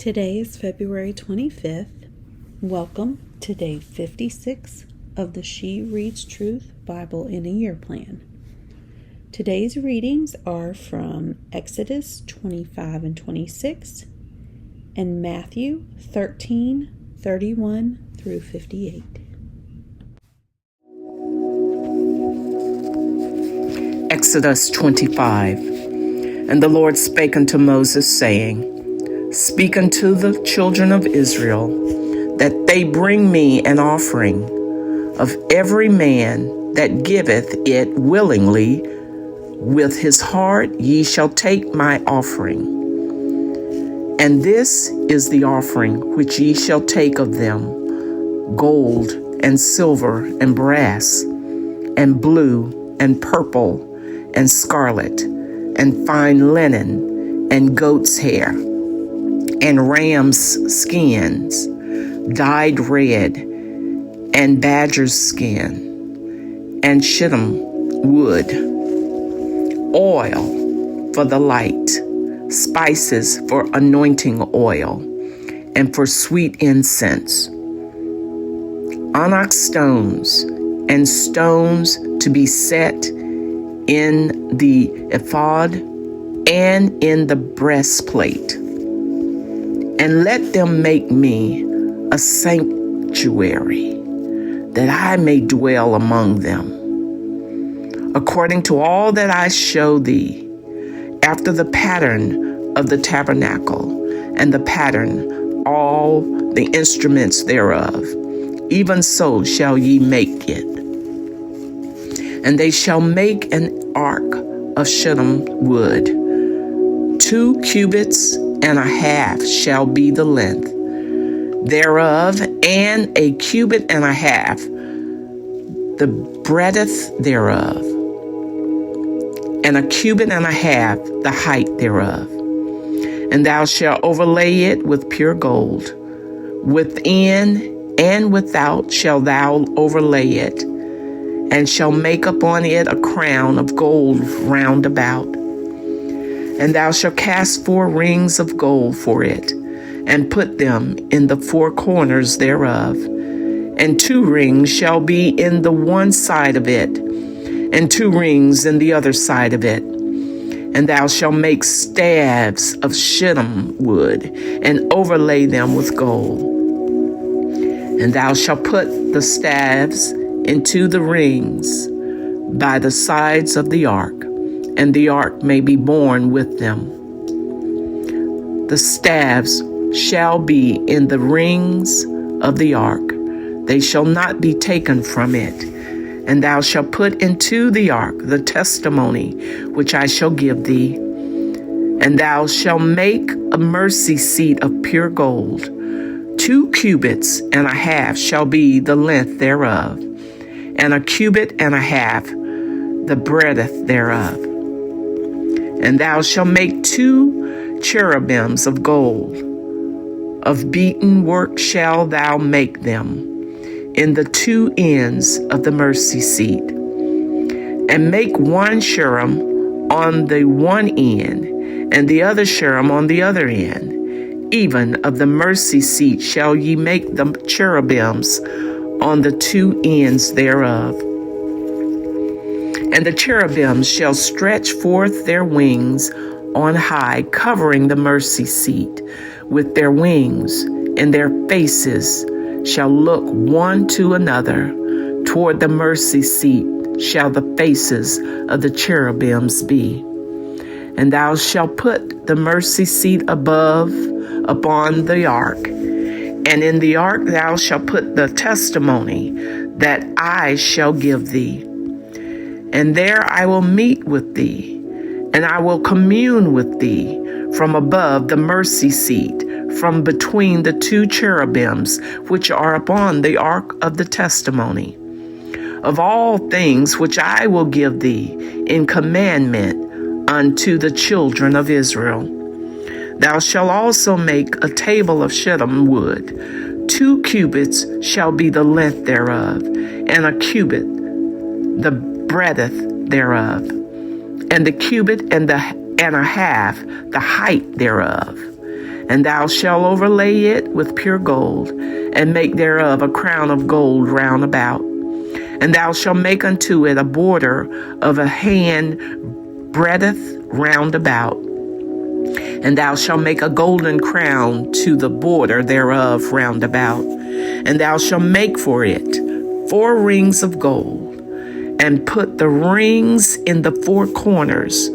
Today is February 25th. Welcome to day 56 of the She Reads Truth Bible in a Year plan. Today's readings are from Exodus 25 and 26 and Matthew 13:31 through 58. Exodus 25. And the Lord spake unto Moses, saying, Speak unto the children of Israel, that they bring me an offering of every man that giveth it willingly. With his heart ye shall take my offering. And this is the offering which ye shall take of them: gold and silver and brass and blue and purple and scarlet and fine linen and goat's hair and ram's skins dyed red and badger's skin and shittim wood, oil for the light, spices for anointing oil, and for sweet incense, onyx stones and stones to be set in the ephod and in the breastplate. And let them make me a sanctuary, that I may dwell among them, according to all that I show thee, after the pattern of the tabernacle, and the pattern all the instruments thereof. Even so shall ye make it. And they shall make an ark of shittim wood. 2 cubits and a half shall be the length thereof, and a cubit and a half the breadth thereof, and a cubit and a half the height thereof. And thou shalt overlay it with pure gold. Within and without shalt thou overlay it, and shall make upon it a crown of gold round about. And thou shalt cast 4 rings of gold for it, and put them in the 4 corners thereof. And 2 rings shall be in the one side of it, and 2 rings in the other side of it. And thou shalt make staves of shittim wood, and overlay them with gold. And thou shalt put the staves into the rings by the sides of the ark, and the ark may be borne with them. The staves shall be in the rings of the ark, they shall not be taken from it. And thou shalt put into the ark the testimony which I shall give thee. And thou shalt make a mercy seat of pure gold. 2 cubits and a half shall be the length thereof, and a cubit and a half the breadth thereof. And thou shalt make 2 cherubims of gold. Of beaten work shalt thou make them in the 2 ends of the mercy seat. And make 1 cherub on the one end, and the other cherub on the other end. Even of the mercy seat shall ye make the cherubims on the 2 ends thereof. And the cherubims shall stretch forth their wings on high, covering the mercy seat with their wings, and their faces shall look one to another. Toward the mercy seat shall the faces of the cherubims be. And thou shalt put the mercy seat above upon the ark, and in the ark thou shalt put the testimony that I shall give thee. And there I will meet with thee, and I will commune with thee from above the mercy seat, from between the 2 cherubims which are upon the ark of the testimony, of all things which I will give thee in commandment unto the children of Israel. Thou shalt also make a table of shittim wood. 2 cubits shall be the length thereof, and a cubit the breadth thereof, and the cubit and a half the height thereof. And thou shalt overlay it with pure gold, and make thereof a crown of gold round about. And thou shalt make unto it a border of a hand breadth round about. And thou shalt make a golden crown to the border thereof round about. And thou shalt make for it 4 rings of gold, and put the rings in the 4 corners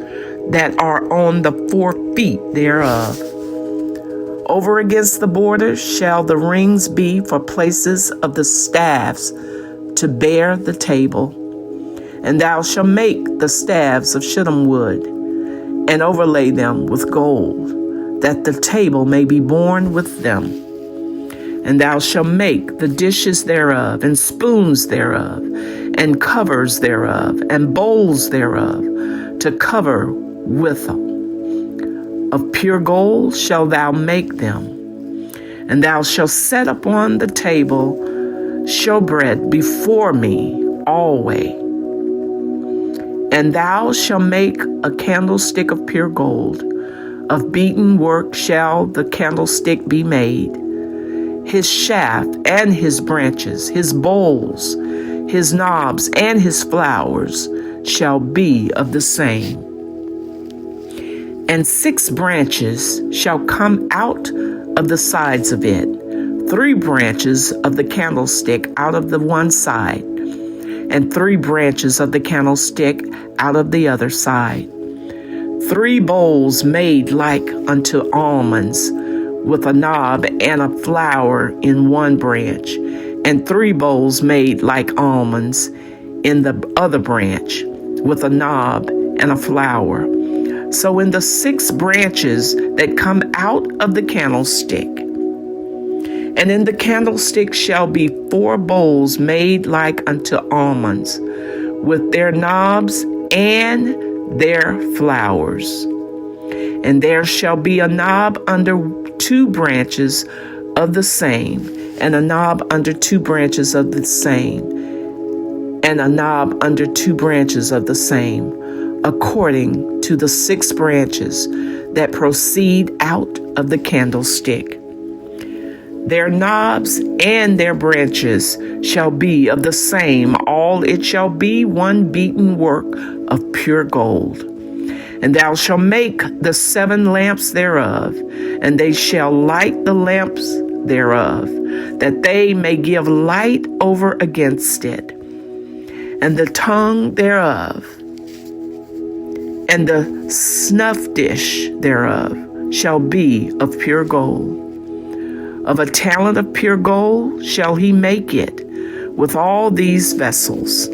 that are on the 4 feet thereof. Over against the border shall the rings be for places of the staves to bear the table. And thou shalt make the staves of shittim wood, and overlay them with gold, that the table may be borne with them. And thou shalt make the dishes thereof, and spoons thereof, and covers thereof, and bowls thereof, to cover withal. Of pure gold shalt thou make them. And thou shalt set upon the table showbread before me always. And thou shalt make a candlestick of pure gold. Of beaten work shall the candlestick be made. His shaft and his branches, his bowls, his knobs, and his flowers shall be of the same. And 6 branches shall come out of the sides of it, 3 branches of the candlestick out of the one side, and 3 branches of the candlestick out of the other side. 3 bowls made like unto almonds, with a knob and a flower in one branch, and 3 bowls made like almonds in the other branch, with a knob and a flower. So in the 6 branches that come out of the candlestick. And in the candlestick shall be 4 bowls made like unto almonds, with their knobs and their flowers. And there shall be a knob under 2 branches of the same, and a knob under 2 branches of the same, and a knob under 2 branches of the same, according to the 6 branches that proceed out of the candlestick. Their knobs and their branches shall be of the same, all it shall be one beaten work of pure gold. And thou shalt make the 7 lamps thereof, and they shall light the lamps thereof, that they may give light over against it. And the tongue thereof, and the snuff dish thereof shall be of pure gold. Of a talent of pure gold shall he make it with all these vessels.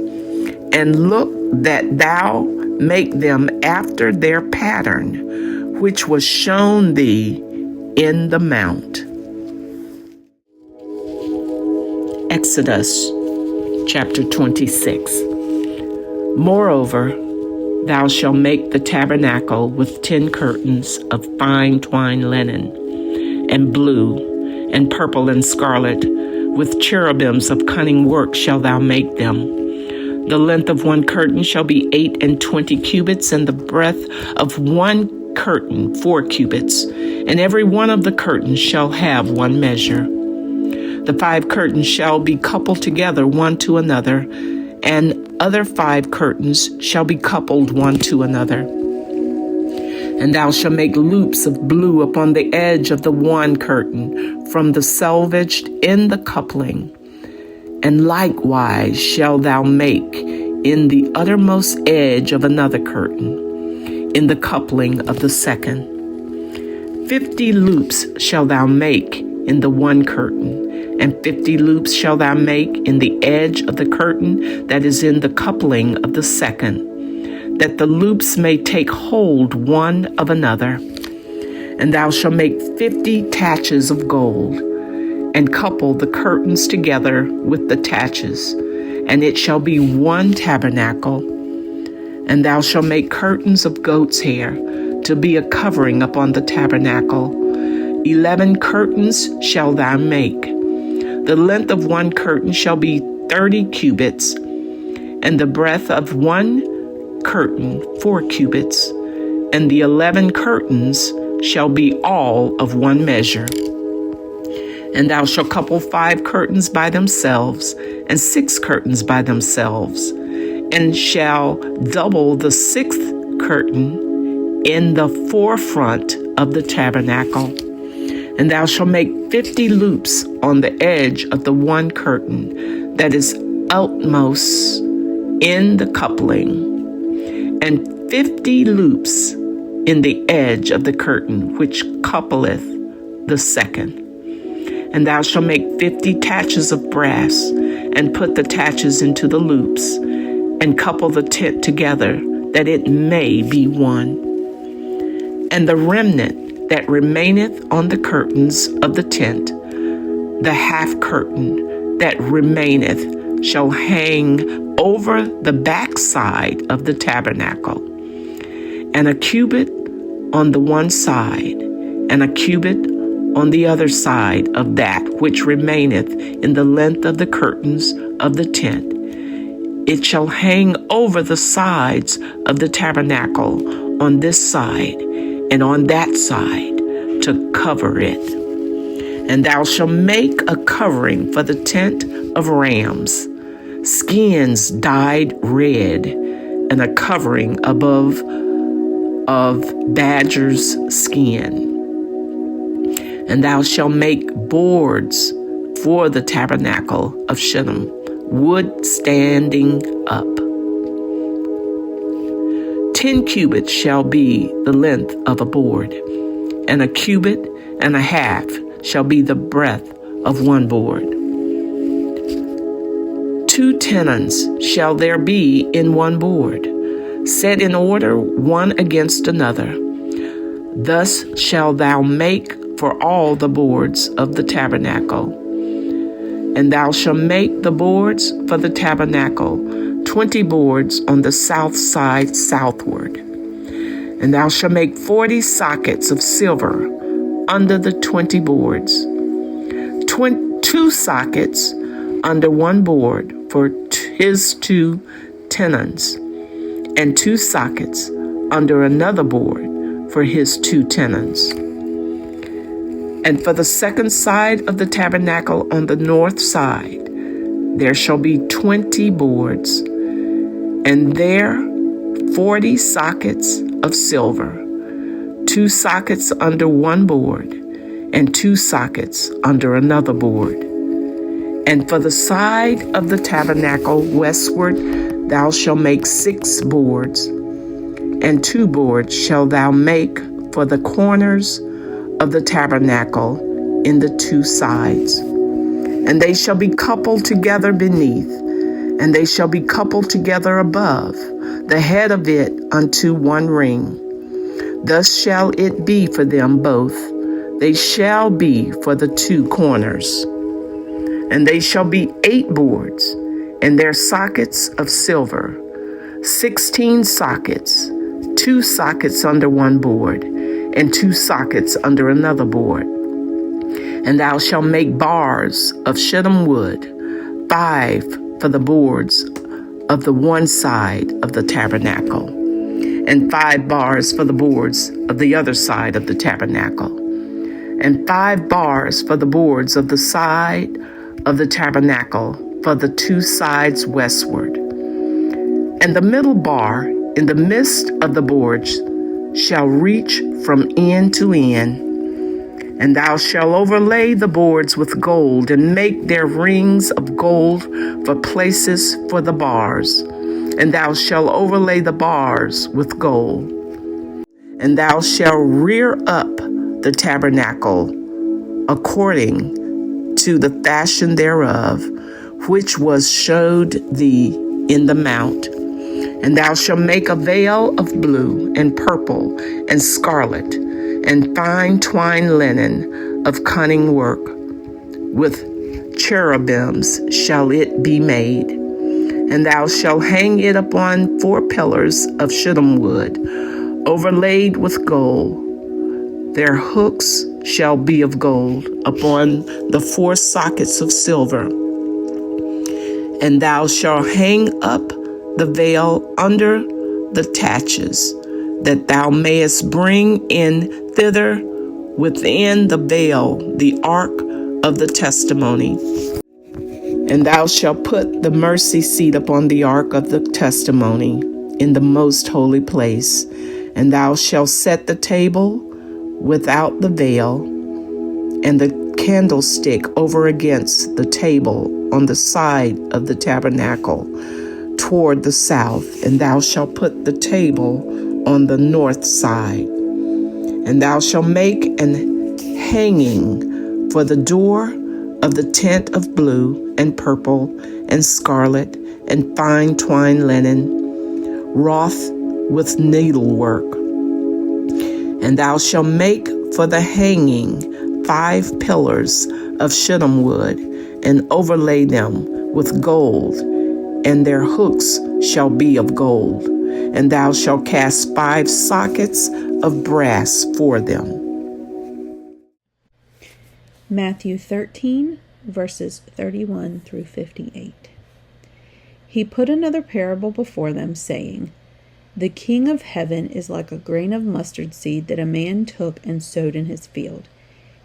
And look that thou make them after their pattern, which was shown thee in the mount. Exodus chapter 26. Moreover, thou shalt make the tabernacle with 10 curtains of fine twined linen, and blue, and purple, and scarlet. With cherubims of cunning work shalt thou make them. The length of one curtain shall be 28 cubits, and the breadth of one curtain 4 cubits, and every one of the curtains shall have one measure. The 5 curtains shall be coupled together one to another, and other 5 curtains shall be coupled one to another. And thou shalt make loops of blue upon the edge of the one curtain, from the selvaged in the coupling. And likewise shalt thou make in the uttermost edge of another curtain, in the coupling of the second. 50 loops shalt thou make in the one curtain, and 50 loops shalt thou make in the edge of the curtain that is in the coupling of the second, that the loops may take hold one of another. And thou shalt make 50 taches of gold, and couple the curtains together with the taches, and it shall be one tabernacle. And thou shalt make curtains of goat's hair to be a covering upon the tabernacle. 11 curtains shalt thou make. The length of one curtain shall be 30 cubits, and the breadth of one curtain 4 cubits, and the 11 curtains shall be all of one measure. And thou shalt couple 5 curtains by themselves, and 6 curtains by themselves, and shall double the 6th curtain in the forefront of the tabernacle. And thou shalt make 50 loops on the edge of the one curtain that is outmost in the coupling, and 50 loops in the edge of the curtain which coupleth the second. And thou shalt make 50 taches of brass, and put the taches into the loops, and couple the tent together, that it may be one. And the remnant that remaineth on the curtains of the tent, the half curtain that remaineth, shall hang over the backside of the tabernacle, and a cubit on the one side, and a cubit on the other side of that which remaineth in the length of the curtains of the tent. It shall hang over the sides of the tabernacle on this side and on that side to cover it. And thou shalt make a covering for the tent of rams, skins dyed red, and a covering above of badger's skin. And thou shalt make boards for the tabernacle of shittim, wood standing up. 10 cubits shall be the length of a board, and a cubit and a half shall be the breadth of one board. 2 tenons shall there be in one board, set in order one against another. Thus shalt thou make for all the boards of the tabernacle. And thou shalt make the boards for the tabernacle, 20 boards on the south side southward. And thou shalt make 40 sockets of silver under the 20 boards, 2 sockets under one board for his 2 tenons, and 2 sockets under another board for his 2 tenons. And for the second side of the tabernacle on the north side, there shall be 20 boards, and there 40 sockets of silver, 2 sockets under one board, and 2 sockets under another board. And for the side of the tabernacle westward, thou shalt make 6 boards, and 2 boards shalt thou make for the corners of the tabernacle in the 2 sides. And they shall be coupled together beneath, and they shall be coupled together above, the head of it unto one ring. Thus shall it be for them both. They shall be for the 2 corners. And they shall be 8 boards, and their sockets of silver, 16 sockets, 2 sockets under one board, and 2 sockets under another board. And thou shalt make bars of shittim wood, 5 for the boards of the one side of the tabernacle, and 5 bars for the boards of the other side of the tabernacle, and 5 bars for the boards of the side of the tabernacle for the 2 sides westward. And the middle bar in the midst of the boards shall reach from end to end. And thou shalt overlay the boards with gold, and make their rings of gold for places for the bars. And thou shalt overlay the bars with gold. And thou shalt rear up the tabernacle according to the fashion thereof, which was showed thee in the mount. And thou shalt make a veil of blue and purple and scarlet and fine twined linen of cunning work. With cherubims shall it be made. And thou shalt hang it upon 4 pillars of shittim wood, overlaid with gold. Their hooks shall be of gold upon the 4 sockets of silver. And thou shalt hang up the veil under the taches that thou mayest bring in thither within the veil the ark of the testimony. And thou shalt put the mercy seat upon the ark of the testimony in the most holy place. And thou shalt set the table without the veil, and the candlestick over against the table on the side of the tabernacle toward the south. And thou shalt put the table on the north side. And thou shalt make an hanging for the door of the tent of blue and purple and scarlet and fine twined linen, wrought with needlework. And thou shalt make for the hanging 5 pillars of shittim wood, and overlay them with gold, and their hooks shall be of gold. And thou shalt cast 5 sockets of brass for them. Matthew 13, verses 31 through 58. He put another parable before them, saying, The kingdom of heaven is like a grain of mustard seed that a man took and sowed in his field.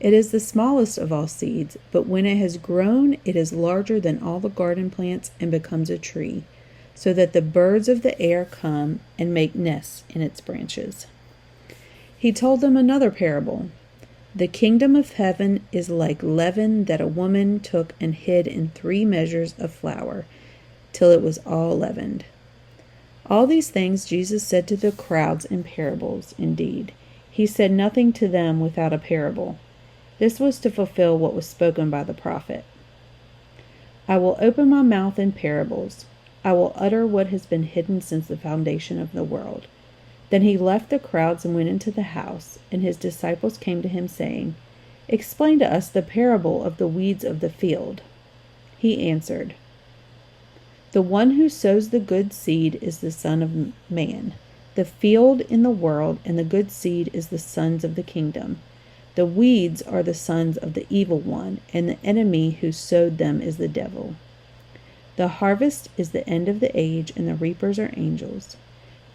It is the smallest of all seeds, but when it has grown, it is larger than all the garden plants and becomes a tree, so that the birds of the air come and make nests in its branches. He told them another parable. The kingdom of heaven is like leaven that a woman took and hid in 3 measures of flour, till it was all leavened. All these things Jesus said to the crowds in parables. Indeed, he said nothing to them without a parable. This was to fulfill what was spoken by the prophet. I will open my mouth in parables. I will utter what has been hidden since the foundation of the world. Then he left the crowds and went into the house, and his disciples came to him, saying, Explain to us the parable of the weeds of the field. He answered, The one who sows the good seed is the Son of Man. The field in the world and the good seed is the sons of the kingdom. The weeds are the sons of the evil one, and the enemy who sowed them is the devil. The harvest is the end of the age, and the reapers are angels.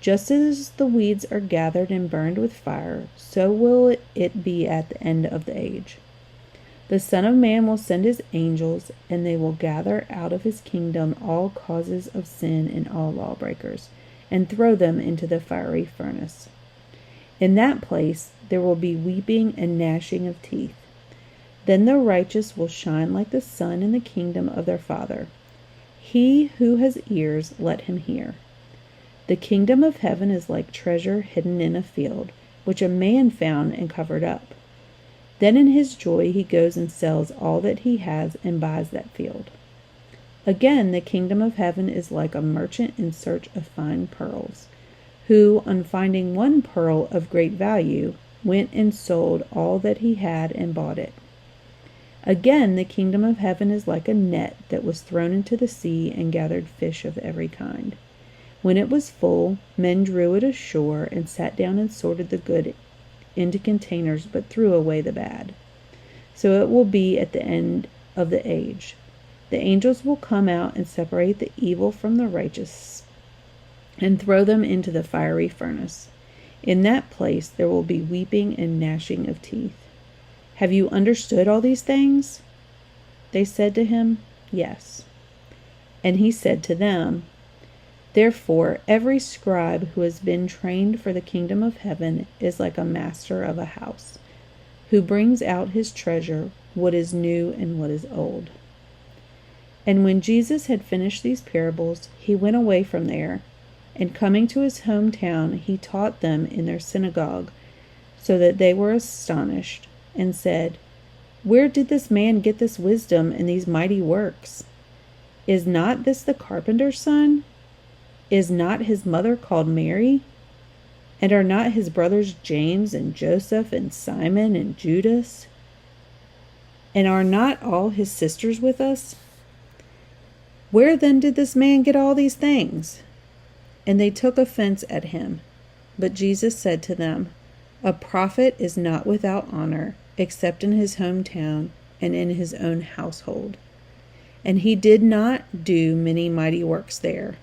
Just as the weeds are gathered and burned with fire, so will it be at the end of the age. The Son of Man will send his angels, and they will gather out of his kingdom all causes of sin and all lawbreakers, and throw them into the fiery furnace. In that place there will be weeping and gnashing of teeth. Then the righteous will shine like the sun in the kingdom of their Father. He who has ears, let him hear. The kingdom of heaven is like treasure hidden in a field, which a man found and covered up. Then in his joy he goes and sells all that he has and buys that field. Again, the kingdom of heaven is like a merchant in search of fine pearls, who, on finding one pearl of great value, went and sold all that he had and bought it. Again, the kingdom of heaven is like a net that was thrown into the sea and gathered fish of every kind. When it was full, men drew it ashore and sat down and sorted the good into containers, but threw away the bad. So it will be at the end of the age. The angels will come out and separate the evil from the righteous and throw them into the fiery furnace. In that place there will be weeping and gnashing of teeth. Have you understood all these things? They said to him, Yes. And he said to them, Therefore every scribe who has been trained for the kingdom of heaven is like a master of a house, who brings out his treasure, what is new and what is old. And when Jesus had finished these parables, he went away from there, and coming to his hometown, he taught them in their synagogue, so that they were astonished, and said, Where did this man get this wisdom and these mighty works? Is not this the carpenter's son? Is not his mother called Mary? And are not his brothers James and Joseph and Simon and Judas? And are not all his sisters with us? Where then did this man get all these things? And they took offense at him. But Jesus said to them, A prophet is not without honor, except in his hometown and in his own household. And he did not do many mighty works there,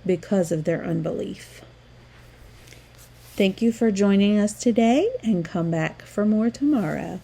because of their unbelief. Thank you for joining us today, and come back for more tomorrow.